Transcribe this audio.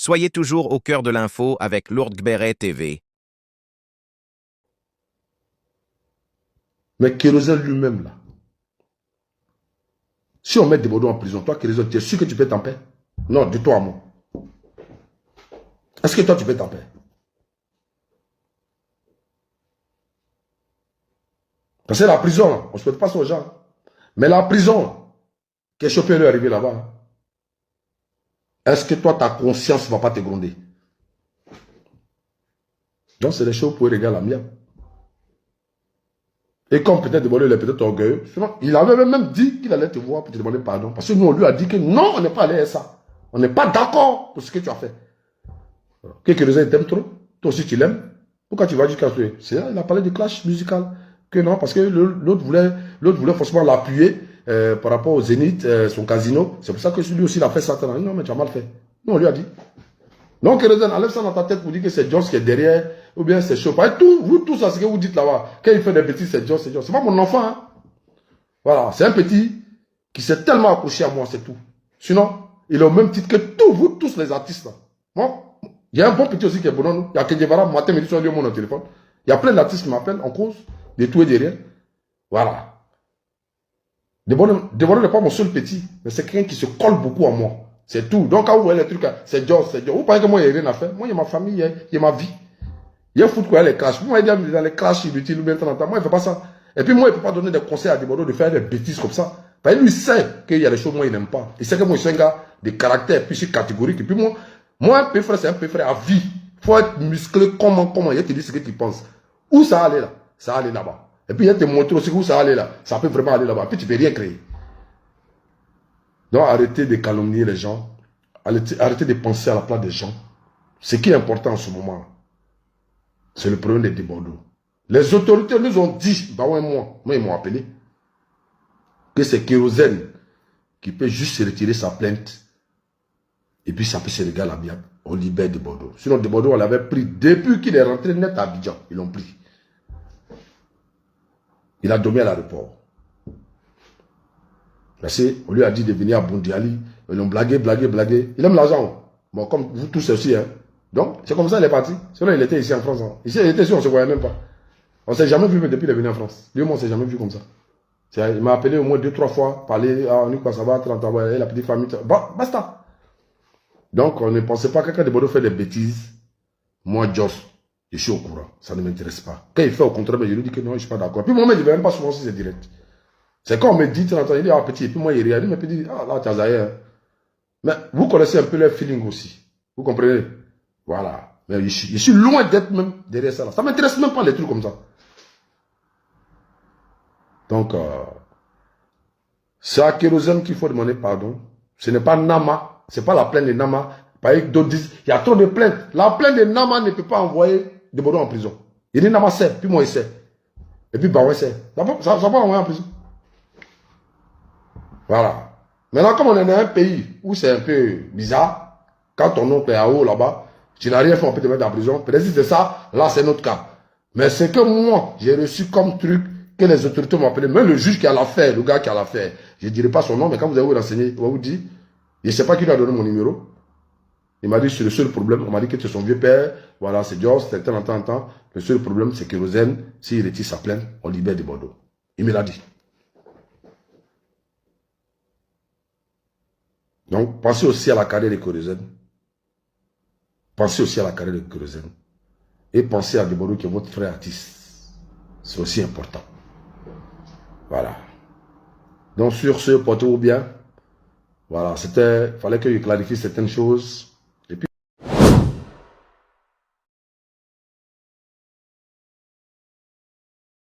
Soyez toujours au cœur de l'info avec Lourdes Gberet TV. Mais Kérosène lui-même, là, si on met Desbordeaux en prison, toi, Kérosène, tu es sûr que tu peux t'en paix? Non, dis-toi à moi. Est-ce que toi, tu peux t'en paix? Parce que la prison, là, on ne souhaite pas ça aux gens. Mais la prison, quelque chose peut lui arriver là-bas. Est-ce que toi, ta conscience ne va pas te gronder? Donc, c'est des choses pour regarder la mienne. Et comme peut-être Desbordeaux, il est peut-être orgueilleux, il avait même dit qu'il allait te voir pour te demander pardon. Parce que nous, on lui a dit que non, on n'est pas allé à ça. On n'est pas d'accord pour ce que tu as fait. Que Kérosène t'aime trop, toi aussi tu l'aimes. Pourquoi tu vas dire que c'est là, il a parlé de clash musical. Que non, parce que l'autre voulait forcément l'appuyer par rapport au Zénith, son casino. C'est pour ça que lui aussi il a fait ça. Non, mais tu as mal fait. Non, on lui a dit. Donc, Kérosène, enlève ça dans ta tête pour dire que c'est Jones qui est derrière, ou bien c'est chaud. Vous tous, ce que vous dites là-bas, quand il fait des bêtises, c'est Jones, c'est Jones. C'est pas mon enfant. Hein. Voilà, c'est un petit qui s'est tellement accroché à moi, c'est tout. Sinon, il est au même titre que vous tous les artistes là. Bon, il y a un bon petit aussi qui est bon. Il y a Kedjevara, matin, midi, soir, mon téléphone. Il y a plein d'artistes qui m'appellent en cause, de tout et de rien. Voilà. Desbordeaux n'est pas mon seul petit, mais c'est quelqu'un qui se colle beaucoup à moi. C'est tout. Donc, quand vous voyez les trucs, c'est Jones, c'est Jones. Vous pensez que moi, il n'y a rien à faire? Moi, il y a ma famille, il y a ma vie. Il y a un foot quoi, les clashs. Moi, il y a dans les clashs inutiles, bien temps en temps. Moi, il ne fait pas ça. Et puis, moi, il ne peut pas donner des conseils à Desbordeaux de faire des bêtises comme ça. Parce que lui, il sait qu'il y a des choses, moi, il n'aime pas. Il sait que moi, je suis un gars de caractère, puis je suis catégorique. Et puis, moi, un peu frère, c'est un peu frère à vie. Il faut être musclé comment, il te dit ce que tu penses. Où ça allait là? Ça allait là-bas. Et puis, il te montrer aussi où ça allait là. Ça peut vraiment aller là-bas. Puis, tu ne peux rien créer. Donc, arrêtez de calomnier les gens. Arrêtez de penser à la place des gens. Ce qui est important en ce moment, c'est le problème des Desbordeaux. Les autorités nous ont dit, bah ouais, moi ils m'ont appelé, que c'est Kérosène qui peut juste se retirer sa plainte. Et puis ça peut se regarder à bien. On libère Desbordeaux. Sinon, Desbordeaux, on l'avait pris depuis qu'il est rentré net à Abidjan. Ils l'ont pris. Il a dormi à l'aéroport. Parce qu'on lui a dit de venir à Bondiali. Ils l'ont blagué. Il aime l'argent. Bon, comme vous tous aussi. Hein. Donc, c'est comme ça qu'il est parti. Sinon, il était ici en France. Hein. Ici, il était ici, on ne se voyait même pas. On ne s'est jamais vu depuis qu'il est venu en France. Lui, moi, on ne s'est jamais vu comme ça. Il m'a appelé au moins 2-3 fois, parler, ah, nous, quoi, ça va, 30 ans, la petite famille. Bon, basta. Donc, on ne pensait pas que quand Desbordeaux fait des bêtises, moi, Joss, je suis au courant. Ça ne m'intéresse pas. Quand il fait au contraire, je lui dis que non, je ne suis pas d'accord. Puis moi, je ne vais même pas souvent si c'est direct. C'est quand on me dit, il dit, ah, petit, et puis moi, il regarde, il me dit, ah, là, tu as ailleurs. Mais vous connaissez un peu leur feeling aussi. Vous comprenez? Voilà. Mais je suis loin d'être même derrière ça. Là. Ça ne m'intéresse même pas les trucs comme ça. Donc, c'est à Kérosène qu'il faut demander pardon. Ce n'est pas Nama. Ce n'est pas la plainte de Nama. Parce que d'autres disent, il y a trop de plaintes. La plainte de Nama ne peut pas envoyer Desbordeaux en prison. Il dit Nama sait, puis moi il sait. Et puis Baoué sait. Ça va envoyer en prison. Voilà. Maintenant, comme on est dans un pays où c'est un peu bizarre, quand ton oncle est à haut là-bas, tu n'as rien fait, on peut te mettre en prison. Peut-être si c'est ça, là c'est notre cas. Mais c'est que moi, j'ai reçu comme truc que les autorités m'ont appelé, même le juge qui a l'affaire, le gars qui a l'affaire, je ne dirai pas son nom, mais quand vous allez vous renseigner, il va vous dire, je ne sais pas qui lui a donné mon numéro. Il m'a dit, c'est le seul problème, on m'a dit que c'est son vieux père, voilà, c'est Dios, c'est tel en temps. Le seul problème, c'est que Kérosène, s'il retire sa plainte, on libère Desbordeaux. Il me l'a dit. Donc, pensez aussi à la carrière de Kérosène. Pensez aussi à la carrière de Kérosène. Et pensez à Desbordeaux qui est votre frère artiste. C'est aussi important. Voilà. Donc, sur ce, portez-vous bien. Voilà, fallait que je clarifie certaines choses.